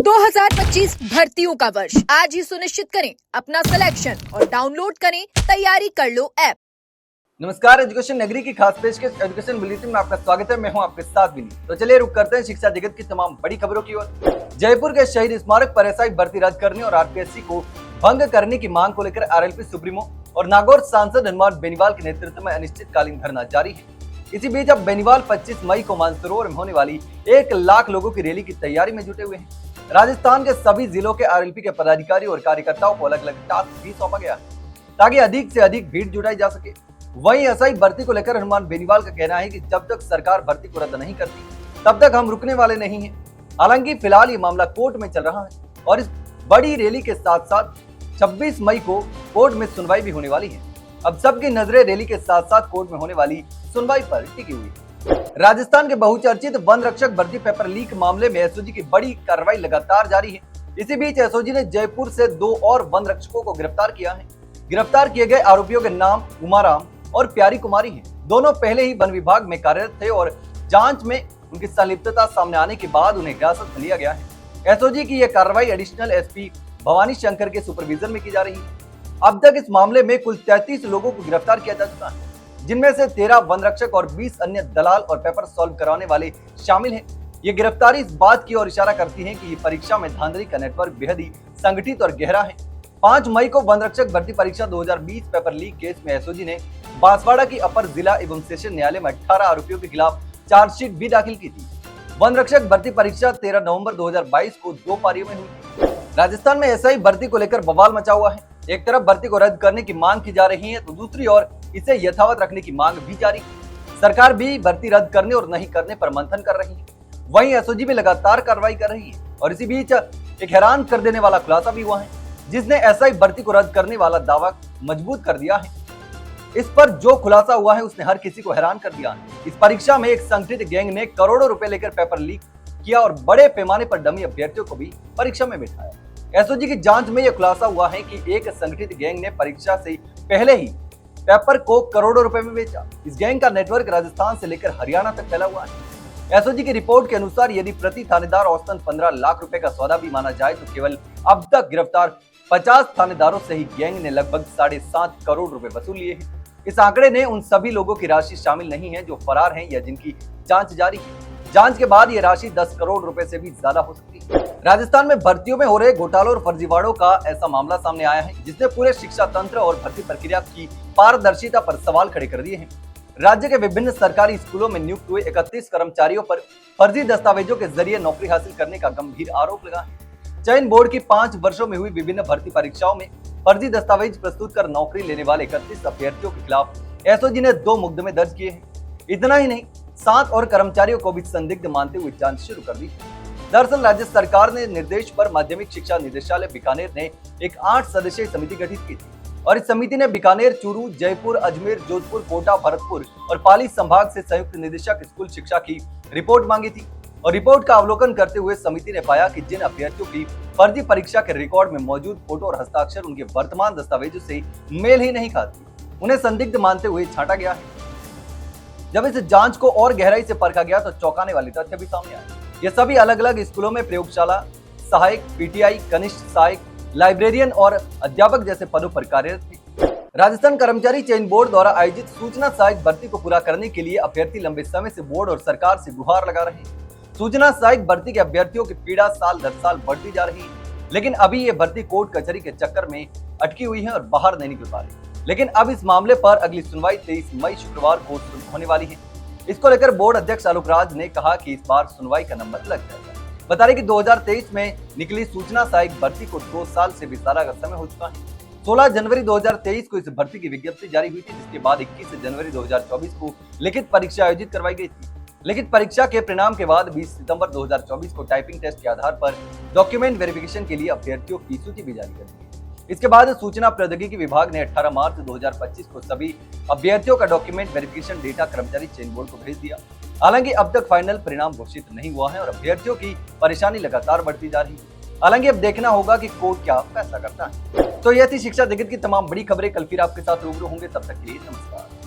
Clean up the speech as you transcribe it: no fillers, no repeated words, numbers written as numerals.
2025 भर्तियों का वर्ष आज ही सुनिश्चित करें अपना सिलेक्शन और डाउनलोड करें तैयारी कर लो ऐप। नमस्कार, एजुकेशन नगरी की खास पेशकश एजुकेशन बुलेटिन में आपका स्वागत है। मैं हूं आपके साथ विनीत। तो चलिए रुक करते हैं शिक्षा जगत की तमाम बड़ी खबरों की ओर। जयपुर के शहीद स्मारक पर एसआई भर्ती रद्द करने और आरपीएससी को भंग करने की मांग को लेकर आरएलपी सुप्रीमो और नागौर सांसद हनुमान बेनीवाल के नेतृत्व में अनिश्चितकालीन धरना जारी है। इसी बीच अब बेनीवाल 25 मई को मानसरोवर में होने वाली 1 लाख लोगों की रैली की तैयारी में जुटे हुए हैं। राजस्थान के सभी जिलों के आरएलपी के पदाधिकारी और कार्यकर्ताओं को अलग अलग टास्क भी सौंपा गया है ताकि अधिक से अधिक भीड़ जुटाई जा सके। वहीं एसआई भर्ती को लेकर हनुमान बेनीवाल का कहना है कि जब तक सरकार भर्ती को रद्द नहीं करती तब तक हम रुकने वाले नहीं हैं। हालांकि फिलहाल ये मामला कोर्ट में चल रहा है और इस बड़ी रैली के साथ साथ 26 मई को कोर्ट में सुनवाई भी होने वाली है। अब सबकी नजरें रैली के साथ साथ कोर्ट में होने वाली सुनवाई पर टिकी हुई है। राजस्थान के बहुचर्चित वन रक्षक भर्ती पेपर लीक मामले में एसओजी की बड़ी कार्रवाई लगातार जारी है। इसी बीच एसओजी ने जयपुर से 2 और वन रक्षकों को गिरफ्तार किया है। गिरफ्तार किए गए आरोपियों के नाम उमाराम और प्यारी कुमारी हैं। दोनों पहले ही वन विभाग में कार्यरत थे और जांच में उनकी संलिप्तता सामने आने के बाद उन्हें हिरासत में लिया गया है। एसओजी की यह कार्रवाई एडिशनल एसपी भवानी शंकर के सुपरविजन में की जा रही है। अब तक इस मामले में कुल 33 लोगों को गिरफ्तार किया जा चुका है, जिनमें से 13 वन रक्षक और 20 अन्य दलाल और पेपर सॉल्व कराने वाले शामिल हैं। ये गिरफ्तारी इस बात की ओर इशारा करती है कि ये परीक्षा में धांधली का नेटवर्क बेहद ही संगठित और गहरा है। 5 मई को वन रक्षक भर्ती परीक्षा 2020 पेपर लीक केस में एसओजी ने बांसवाड़ा की अपर जिला एवं सेशन न्यायालय में 18 आरोपियों के खिलाफ चार्जशीट भी दाखिल की थी। वन रक्षक भर्ती परीक्षा 13 नवंबर 2022 को 2 पारियों में हुई। राजस्थान में एसआई भर्ती को लेकर बवाल मचा हुआ है। एक तरफ भर्ती को रद्द करने की मांग की जा रही है तो दूसरी ओर इसे यथावत रखने की मांग भी जारी है। सरकार भी भर्ती रद्द करने और नहीं करने पर मंथन कर रही है। वहीं एसओजी भी लगातार कार्रवाई कर रही है और इसी बीच एक हैरान कर देने वाला खुलासा भी हुआ है, जिसने एसआई भर्ती को रद्द करने वाला दावा मजबूत कर दिया है। इस पर जो खुलासा हुआ है उसने हर किसी को हैरान कर दिया है। इस परीक्षा में एक संगठित गैंग ने करोड़ों रुपए लेकर पेपर लीक किया और बड़े पैमाने पर डमी अभ्यर्थियों को भी परीक्षा में बिठाया। एसओजी की जांच में यह खुलासा हुआ है कि एक संगठित गैंग ने परीक्षा से पहले ही पेपर को करोड़ों रुपए में बेचा। इस गैंग का नेटवर्क राजस्थान से लेकर हरियाणा तक फैला हुआ है। एसओजी की रिपोर्ट के अनुसार यदि प्रति थानेदार औसतन 15 लाख रुपए का सौदा भी माना जाए तो केवल अब तक गिरफ्तार 50 थानेदारों से ही गैंग ने लगभग 7.5 करोड़ रुपए वसूल लिए हैं। इस आंकड़े ने उन सभी लोगों की राशि शामिल नहीं है जो फरार हैं या जिनकी जांच जारी है। जांच के बाद ये राशि 10 करोड़ रुपए से भी ज्यादा हो सकती है। राजस्थान में भर्तियों में हो रहे घोटालों और फर्जीवाड़ों का ऐसा मामला सामने आया है जिसने पूरे शिक्षा तंत्र और भर्ती प्रक्रिया की पारदर्शिता पर सवाल खड़े कर दिए हैं। राज्य के विभिन्न सरकारी स्कूलों में नियुक्त हुए 31 कर्मचारियों पर फर्जी दस्तावेजों के जरिए नौकरी हासिल करने का गंभीर आरोप लगा है। चयन बोर्ड की 5 वर्षों में हुई विभिन्न भर्ती परीक्षाओं में फर्जी दस्तावेज प्रस्तुत कर नौकरी लेने वाले 31 अभ्यर्थियों के खिलाफ एसओजी ने 2 मुकदमे दर्ज किए हैं। इतना ही नहीं, 7 और कर्मचारियों को भी संदिग्ध मानते हुए जांच शुरू कर दी। दरअसल राज्य सरकार ने निर्देश पर माध्यमिक शिक्षा निदेशालय बीकानेर ने एक 8 सदस्यीय समिति गठित की थी और इस समिति ने बीकानेर, चूरू, जयपुर, अजमेर, जोधपुर, कोटा, भरतपुर और पाली संभाग से संयुक्त निदेशक स्कूल शिक्षा की रिपोर्ट मांगी थी और रिपोर्ट का अवलोकन करते हुए समिति ने पाया कि जिन अभ्यर्थियों की फर्जी परीक्षा के रिकॉर्ड में मौजूद फोटो और हस्ताक्षर उनके वर्तमान दस्तावेजों से मेल ही नहीं खाती, उन्हें संदिग्ध मानते हुए छांटा गया है। जब इस जांच को और गहराई से परखा गया तो चौंकाने वाले तथ्य भी सामने आए। ये सभी अलग अलग स्कूलों में प्रयोगशाला सहायक, पीटीआई, कनिष्ठ सहायक, लाइब्रेरियन और अध्यापक जैसे पदों पर कार्यरत थे। राजस्थान कर्मचारी चयन बोर्ड द्वारा आयोजित सूचना सहायक भर्ती को पूरा करने के लिए अभ्यर्थी लंबे समय से बोर्ड और सरकार से गुहार लगा रहे हैं। सूचना सहायक भर्ती के अभ्यर्थियों की पीड़ा साल दर साल बढ़ती जा रही है, लेकिन अभी ये भर्ती कोर्ट कचहरी के चक्कर में अटकी हुई है और बाहर नहीं निकल पा रही। लेकिन अब इस मामले पर अगली सुनवाई 23 मई शुक्रवार को होने वाली है। इसको लेकर बोर्ड अध्यक्ष आलोक राज ने कहा कि इस बार सुनवाई का नंबर लग जाएगा। बता दें कि 2023 में निकली सूचना सहायक भर्ती को 2 साल से भी ज्यादा का समय हो चुका है। 16 जनवरी 2023 को इस भर्ती की विज्ञप्ति जारी हुई थी, जिसके बाद 21 जनवरी 2024 को लिखित परीक्षा आयोजित करवाई गई थी। लिखित परीक्षा के परिणाम के बाद 20 सितंबर 2024 को टाइपिंग टेस्ट के आधार पर डॉक्यूमेंट वेरिफिकेशन के लिए अभ्यर्थियों की सूची भी जारी कर दी। इसके बाद सूचना प्रौद्योगिकी विभाग ने 18 मार्च 2025 को सभी अभ्यर्थियों का डॉक्यूमेंट वेरिफिकेशन डेटा कर्मचारी चयन बोर्ड को भेज दिया। हालांकि अब तक फाइनल परिणाम घोषित नहीं हुआ है और अभ्यर्थियों की परेशानी लगातार बढ़ती जा रही है। हालांकि अब देखना होगा कि कोर्ट क्या फैसला करता है। तो यह थी शिक्षा जगत की तमाम बड़ी खबरें। कल फिर आपके साथ रूबरू होंगे, तब तक के लिए नमस्कार।